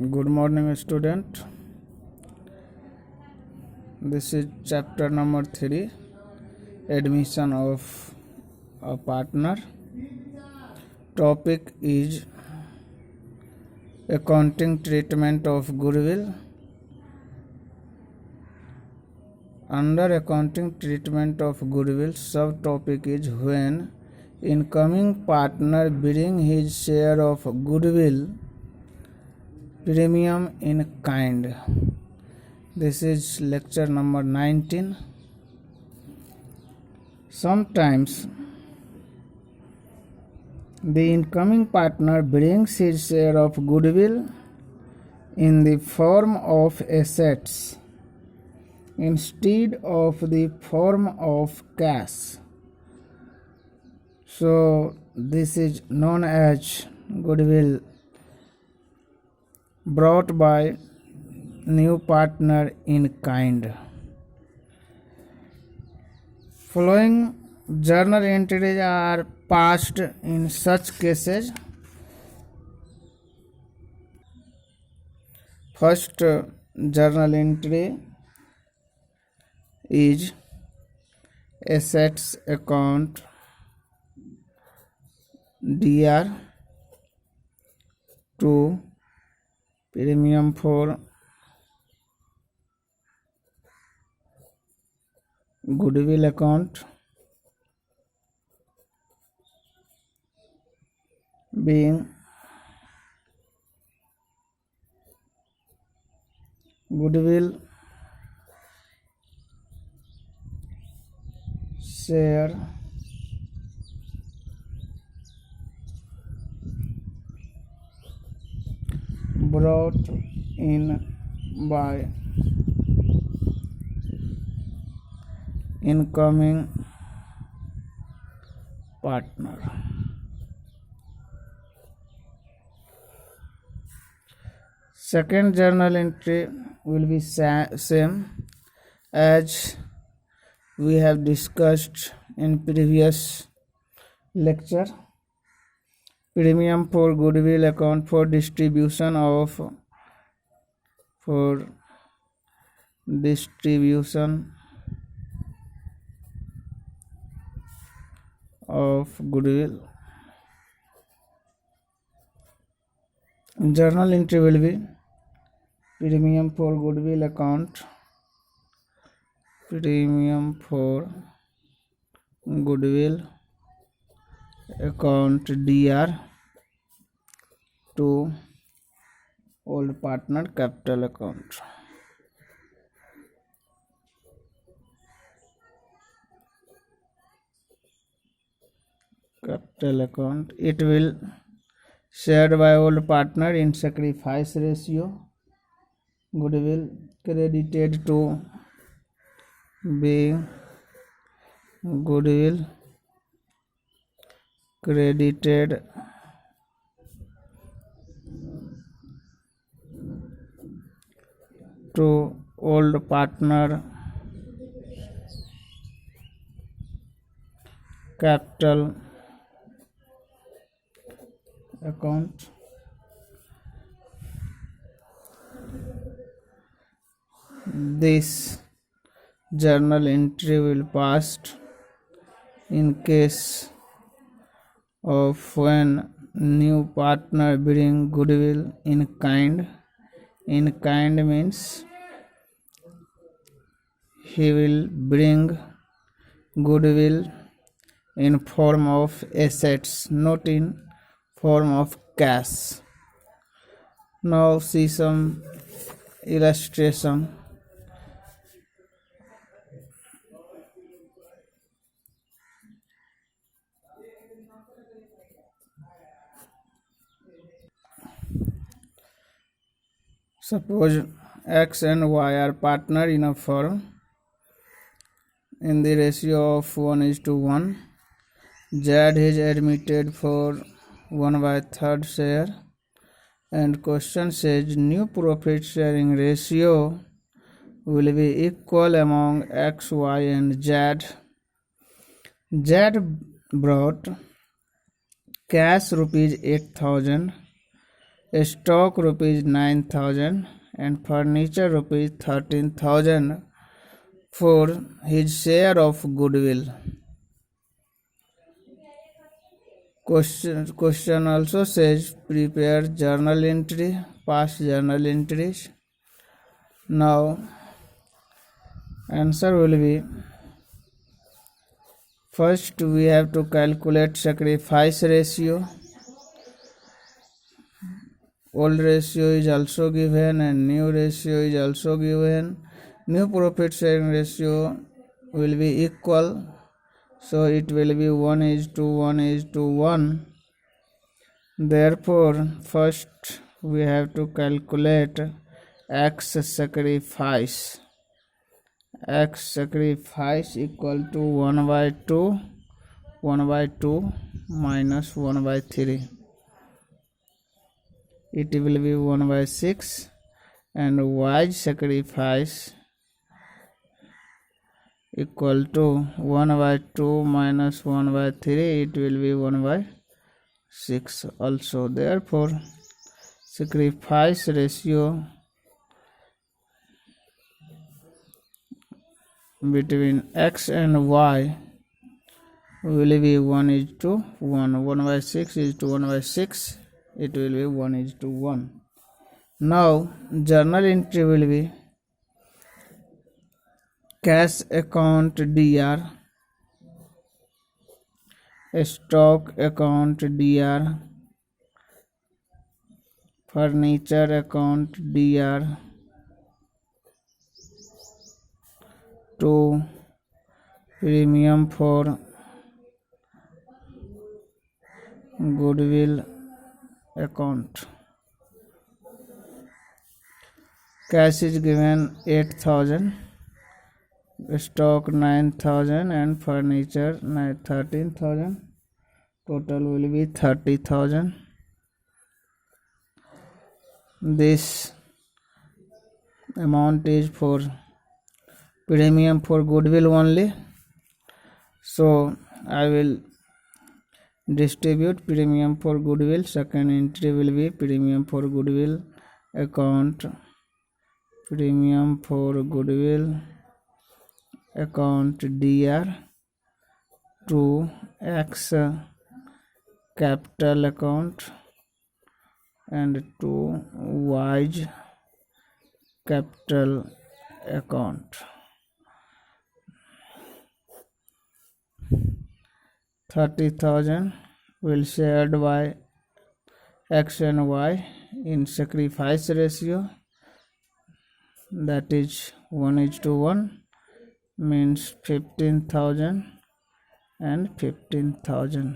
Good morning, student. This is chapter number 3, admission of a partner. Topic is accounting treatment of goodwill. Under accounting treatment of goodwill, subtopic is when incoming partner bring his share of goodwill premium in kind. This is lecture number 19. Sometimes the incoming partner brings his share of goodwill in the form of assets instead of the form of cash. So this is known as goodwill brought by new partner in kind. Following journal entries are passed in such cases. First journal entry is assets account DR to premium for goodwill account being goodwill share brought in by incoming partner. Second journal entry will be same as we have discussed in previous lecture. Premium for goodwill account for distribution of goodwill. Journal entry will be premium for goodwill account, premium for goodwill account DR to old partner capital account. Capital account, it will shared by old partner in sacrifice ratio. Goodwill credited to be goodwill credited to old partner capital account. This journal entry will pass in case of when new partner bring goodwill in kind. In kind means he will bring goodwill in form of assets, not in form of cash. Now see some illustration. Suppose X and Y are partner in a firm in the ratio of 1:1. Z is admitted for 1/3 share, and question says new profit sharing ratio will be equal among X, Y and Z. Z brought cash rupees 8,000 stock rupees 9,000 and furniture rupees 13,000 for his share of goodwill. Question also says prepare journal entry, past journal entries. Now answer will be, first we have to calculate sacrifice ratio. Old ratio is also given and new ratio is also given. New profit sharing ratio will be equal, so it will be 1:1:1. Therefore, first we have to calculate X sacrifice. X sacrifice equal to 1/2 minus 1/3. It will be 1/6, and Y sacrifice equal to 1/2 minus 1/3. It will be 1/6 also. Therefore, sacrifice ratio between X and Y will be 1:1. 1/6 is to 1/6. It will be 1:1. Now journal entry will be cash account DR, stock account DR, furniture account DR, to premium for goodwill account. Cash is given 8,000, stock 9,000 and furniture 13,000. Total will be 30,000. This amount is for premium for goodwill only, so I will distribute premium for goodwill. Second entry will be premium for goodwill account, premium for goodwill account DR, to X capital account and to Y capital account. 30,000 will shared by X and Y in sacrifice ratio, that is 1:1, means 15,000 and 15,000.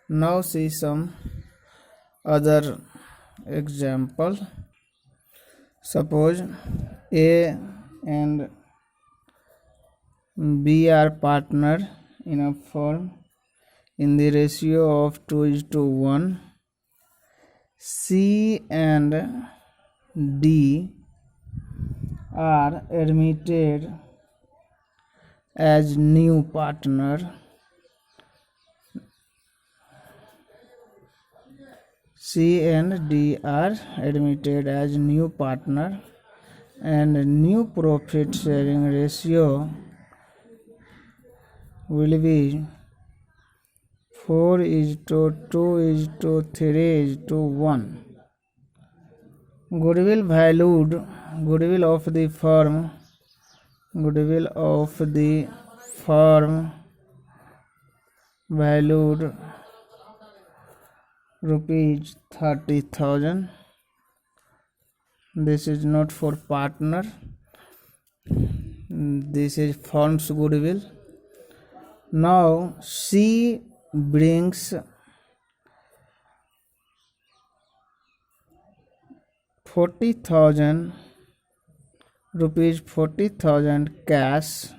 Now see some other example. Suppose A and B are partner in a firm in the ratio of 2:1. C and D are admitted as new partner. C and D are admitted as new partner, and new profit sharing ratio will be 4:2:3:1. Goodwill of the firm valued rupees 30,000. This is not for partner, this is firm's goodwill. Now C brings 40,000 rupees, 40,000 cash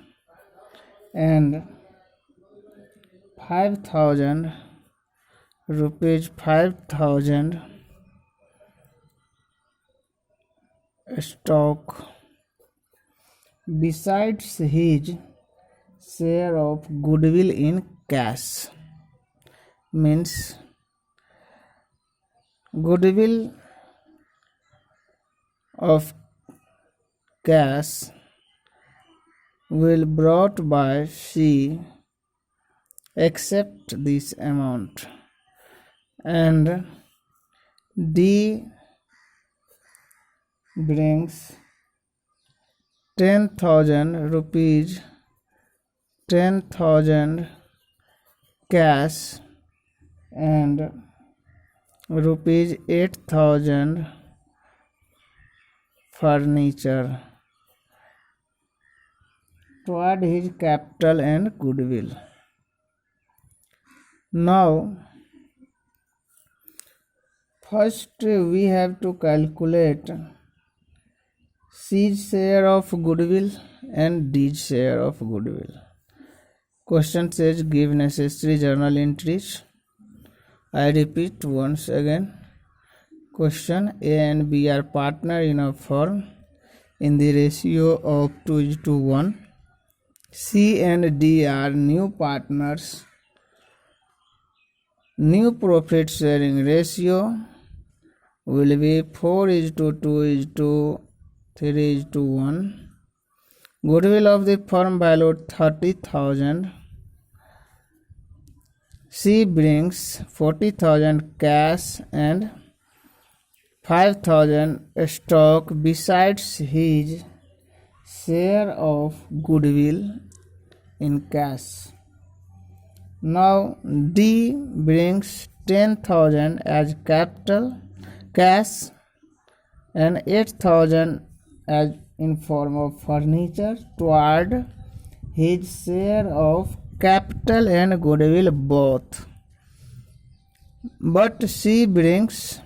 and 5,000 rupees, 5,000 stock besides his share of goodwill in cash. Means Goodwill of cash will brought by C except this amount, and D brings 10,000 rupees, 10,000 cash, and rupees 8,000 furniture toward his capital and goodwill. Now, first we have to calculate C's share of goodwill and D's share of goodwill. Question says give necessary journal entries. I repeat once again. Question: A and B are partner in a firm in the ratio of 2:1. C and D are new partners. New profit sharing ratio will be 4:2:3:1. Goodwill of the firm valued 30,000. C brings 40,000 cash and 5,000 stock besides his share of goodwill in cash. Now D brings 10,000 as capital cash and 8,000 as in form of furniture toward his share of capital and goodwill both. But C brings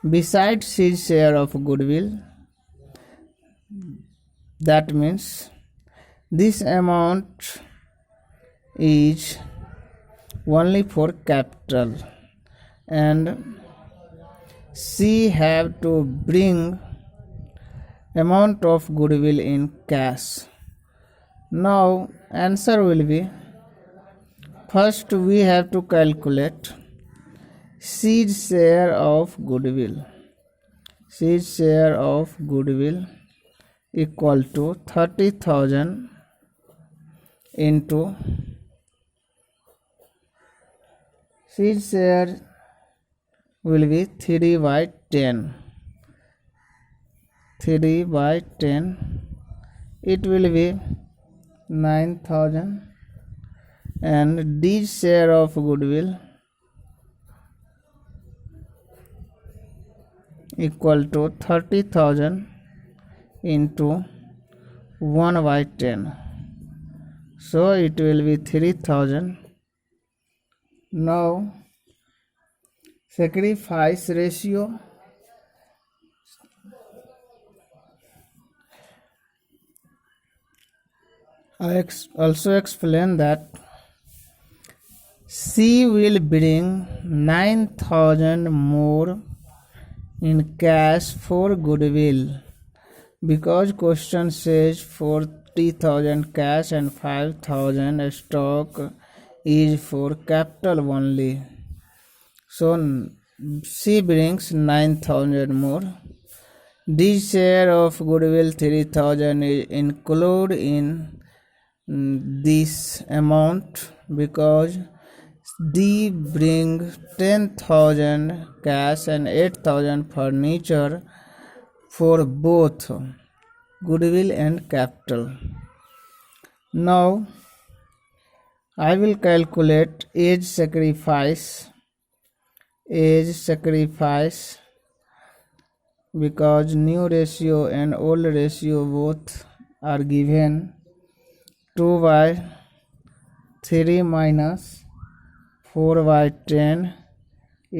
besides his share of goodwill. That means this amount is only for capital, and C have to bring amount of goodwill in cash. Now answer will be, first we have to calculate C's share of goodwill. C's share of goodwill equal to 30,000 into C's share will be 3/10. 3/10. It will be 9,000, and D's share of goodwill equal to 30,000 into 1/10. So it will be 3,000. Now sacrifice ratio. I also explain that C will bring 9,000 more in cash for goodwill, because question says 40,000 cash and 5,000 stock is for capital only. So C brings 9,000 more. D share of goodwill 3,000 is included in this amount, because D bring 10,000 cash and 8,000 furniture for both goodwill and capital. Now I will calculate age sacrifice. Age sacrifice, because new ratio and old ratio both are given. 2/3 minus 4/10,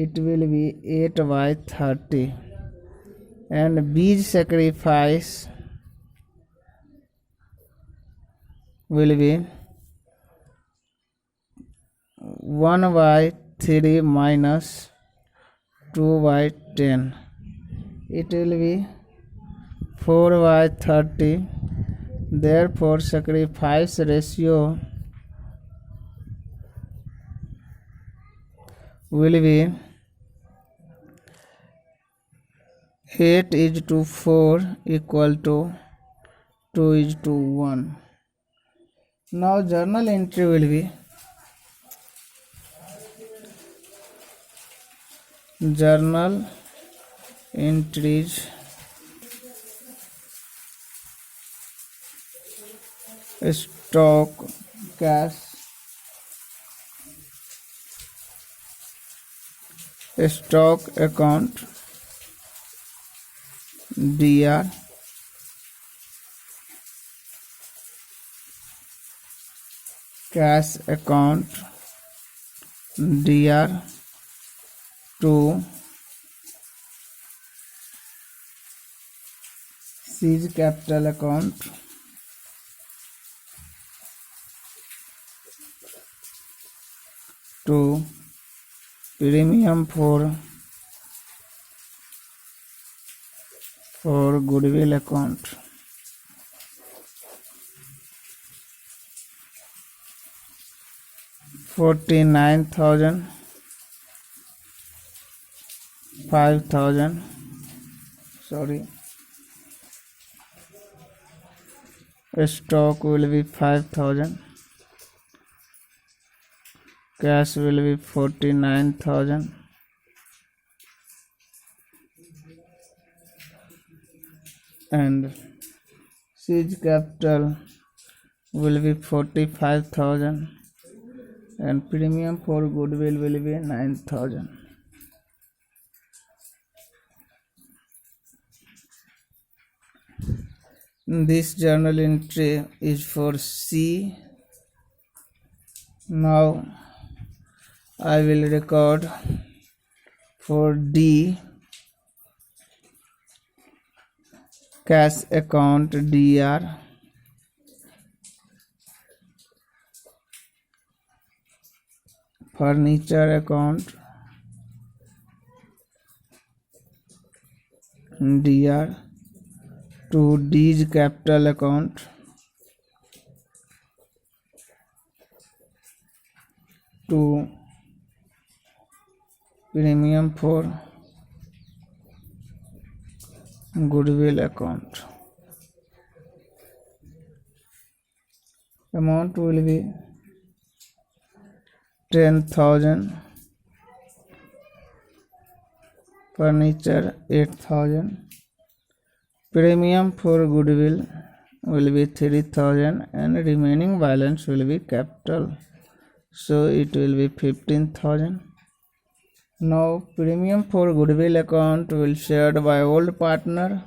it will be 8/30. And B's sacrifice will be 1/3 minus 2/10. It will be 4/30. Therefore sacrifice ratio will be 8 is to 4 equal to 2 is to 1. Now journal entry will be journal entries stock cash stock account dr cash account dr to seize capital account to premium for goodwill account. $49,000 5,000 stock will be 5,000, cash will be 49,000, and seized capital will be 45,000, and premium for goodwill will be 9,000. This journal entry is for C. Now I will record for D. Cash account dr furniture account dr to D's capital account to premium for goodwill account. Amount will be 10,000, furniture 8,000, premium for goodwill will be 3,000, and remaining balance will be capital, so it will be 15,000. Now premium for goodwill account will shared by old partner,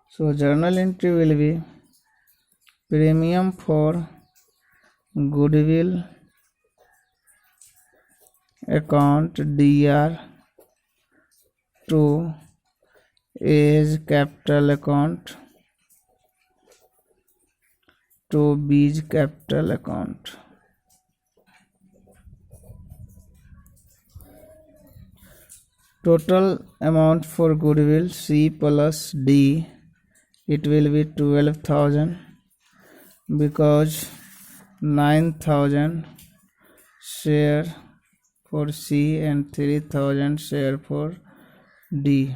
so journal entry will be premium for goodwill account dr to A's capital account to B's capital account. Total amount for goodwill C plus D, it will be 12,000 because 9,000 share for C and 3,000 share for D.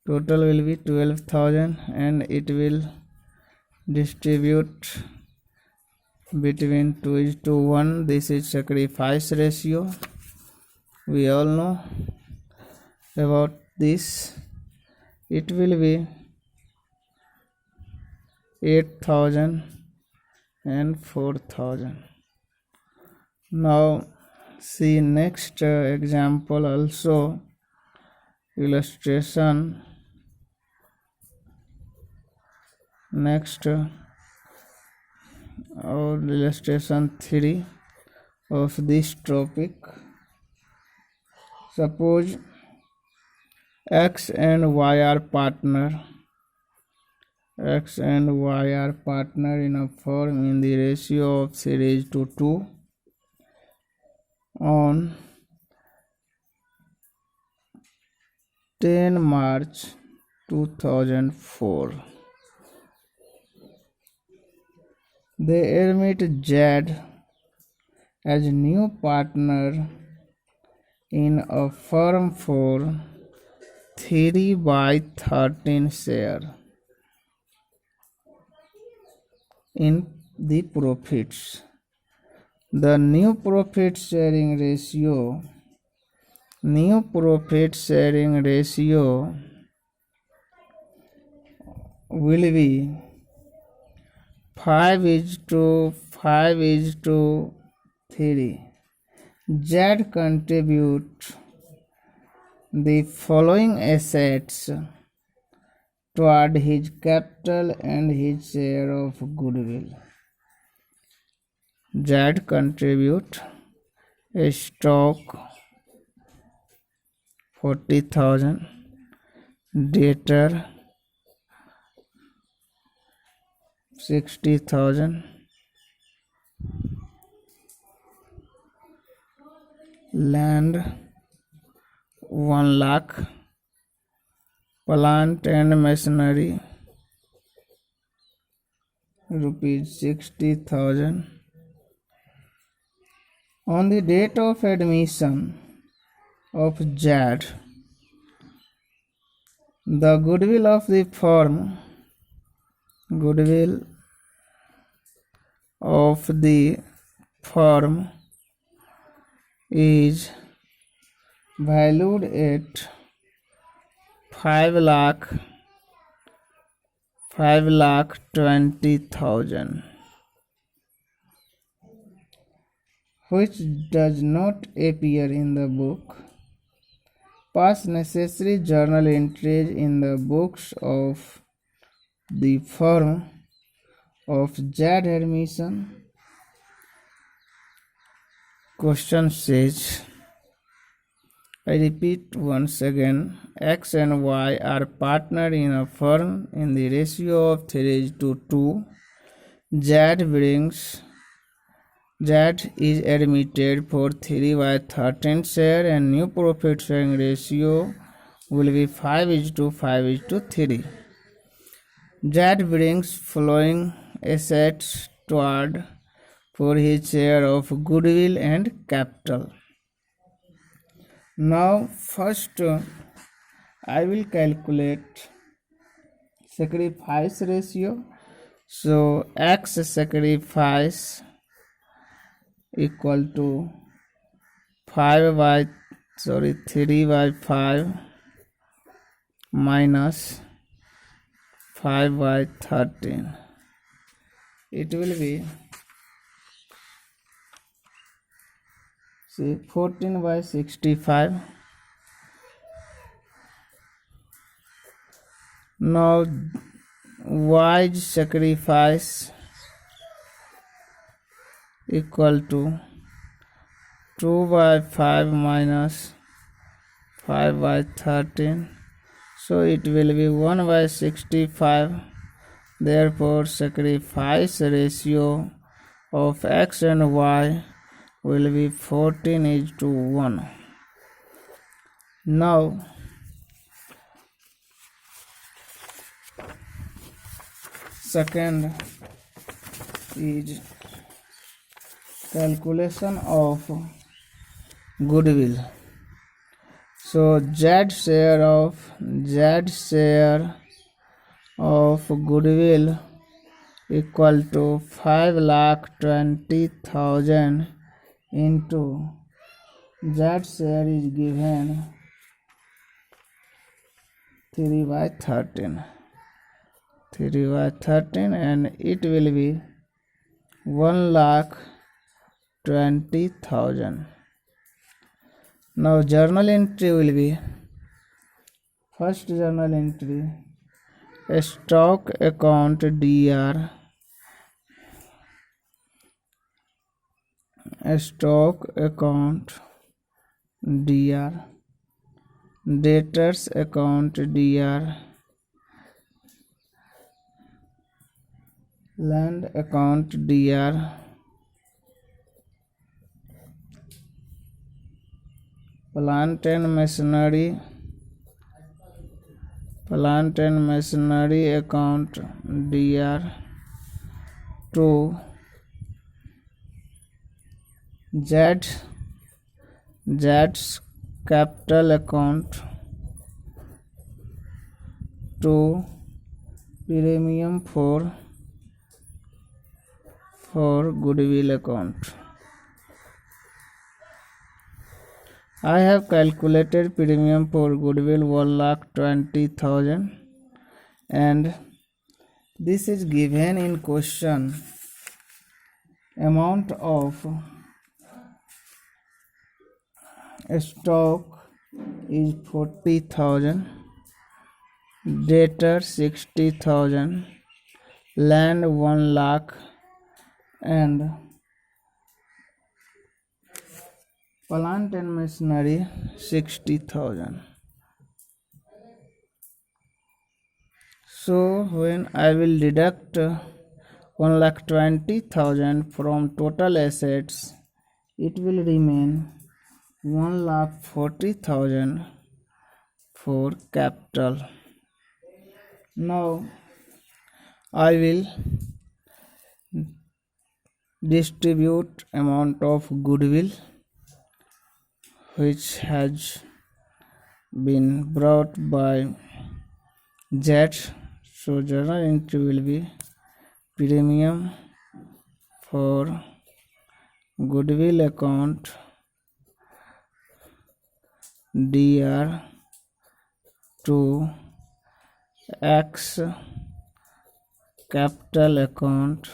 Total will be 12,000, and it will distribute between 2:1. This is sacrifice ratio. We all know about this. It will be 8,000 and 4,000. Now see next example also, illustration. Next or illustration 3 of this topic. Suppose X and Y are partner. X and Y are partner in a firm in the ratio of series to 2 on 10 March 2004. They admit Z as new partner in a firm for 3/13 share in the profits. The new profit sharing ratio will be 5:5:3. Z contribute the following assets toward his capital and his share of goodwill. Z contribute a stock 40,000, debtor 60,000, land 1 lakh, plant and machinery rupees 60,000. On the date of admission of Z, the goodwill of the firm is valued at 5,20,000, which does not appear in the book. Pass necessary journal entries in the books of the firm of Z admission. Question says, I repeat once again, X and Y are partnered in a firm in the ratio of 3:2. Z is admitted for 3/13 share and new profit sharing ratio will be 5:5:3. Z brings following assets toward for his share of goodwill and capital. Now first I will calculate sacrifice ratio. So X sacrifice equal to 3/5 minus 5/13. It will be 14/65. Now Y's sacrifice equal to 2/5 minus 5/13. So it will be 1/65. Therefore sacrifice ratio of X and Y will be 14:1. Now second is calculation of goodwill. So Z share of goodwill equal to 5,20,000 into Z share is given 3/13 and it will be 1,20,000. Now journal entry will be, first journal entry, stock account DR, debtors account DR, land account DR, plant and machinery account DR, to Z's capital account to premium for goodwill account. I have calculated premium for goodwill 1,20,000 and this is given in question. Amount of stock is 40,000, debtor 60,000, land 1 lakh and plant and machinery 60,000. So when I will deduct 1,20,000 from total assets, it will remain 1,40,000 for capital. Now I will distribute amount of goodwill which has been brought by Z. So journal entry will be premium for goodwill account dr to x capital account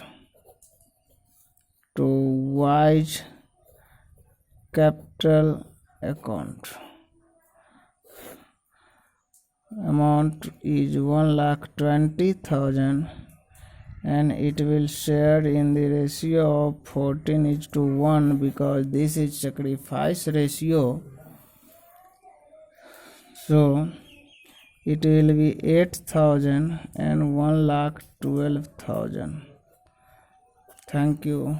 to y capital account. Amount is 1,20,000 and it will share in the ratio of 14:1 because this is sacrifice ratio. So it will be 8,000 and 1,12,000. Thank you.